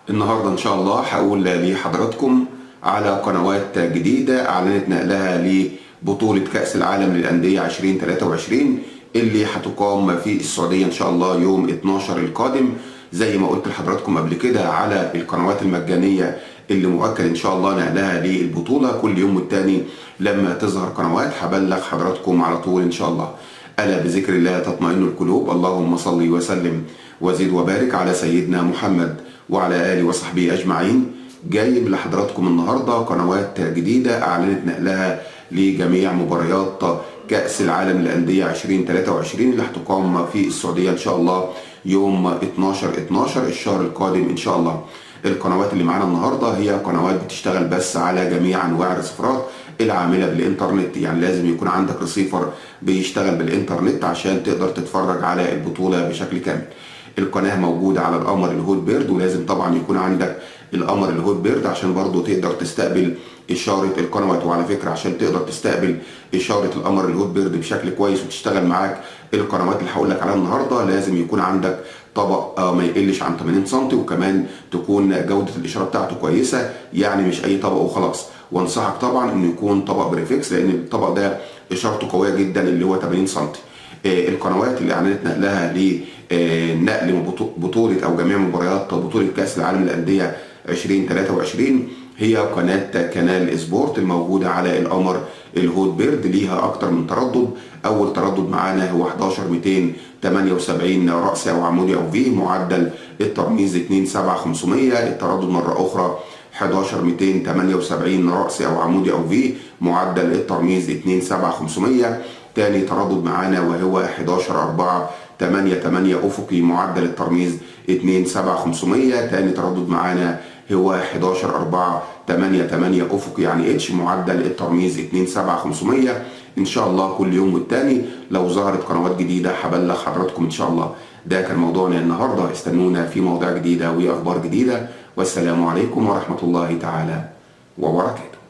النهاردة إن شاء الله هقول لحضراتكم على قنوات جديدة أعلنت نقلها لبطولة كأس العالم للأندية 2023 اللي هتقام في السعودية إن شاء الله يوم 12 القادم. زي ما قلت لحضراتكم قبل كده على القنوات المجانية اللي مؤكد إن شاء الله نقلها للبطولة، كل يوم والتاني لما تظهر قنوات هبلغ حضراتكم على طول إن شاء الله. ألا بذكر الله تطمئن القلوب، اللهم صل وسلم وزد وبارك على سيدنا محمد وعلى آله وصحبه أجمعين. جايب لحضراتكم النهاردة قنوات جديدة أعلنت نقلها لجميع مباريات كأس العالم للأندية 2023 اللي هتقام في السعودية إن شاء الله يوم 12 الشهر القادم إن شاء الله. القنوات اللي معانا النهاردة هي قنوات بتشتغل بس على جميع أنواع الرسيفرات العاملة بالإنترنت، يعني لازم يكون عندك رسيفر بيشتغل بالإنترنت عشان تقدر تتفرج على البطولة بشكل كامل. القناة موجودة على القمر الهوت بيرد، ولازم طبعا يكون عندك القمر الهوت بيرد عشان برضو تقدر تستقبل إشارة القنوات. وعلى فكرة عشان تقدر تستقبل إشارة القمر الهوت بيرد بشكل كويس وتشتغل معاك القنوات اللي هقول لك عليها النهارده، لازم يكون عندك طبق ما يقلش عن 80 سم، وكمان تكون جودة الإشارة بتاعته كويسة، يعني مش أي طبق وخلاص. وانصحك طبعا إنه يكون طبق بريفكس لأن الطبق ده إشارته قوية جدا اللي هو 80 سم. القنوات اللي اعلنت نقلها لنقل بطوله او جميع مباريات بطوله كاس العالم للانديه 2023 هي قناه كانال سبورت الموجوده على القمر الهوت بيرد. ليها اكتر من تردد، اول تردد معانا هو 11278 رأسي او عمودي او في، معدل الترميز 27500. التردد مره اخرى 11278 رأسي او عمودي او في، معدل الترميز 27500. تاني تردد معانا وهو 11488 افقي، معدل الترميز 27500. تاني تردد معانا هو 11488 افقي يعني اتش، معدل الترميز 27500. ان شاء الله كل يوم والتاني لو ظهرت قنوات جديده هبلغ حضراتكم ان شاء الله. ده كان موضوعنا النهارده، استنونا في مواضيع جديده واخبار جديده، والسلام عليكم ورحمه الله تعالى وبركاته.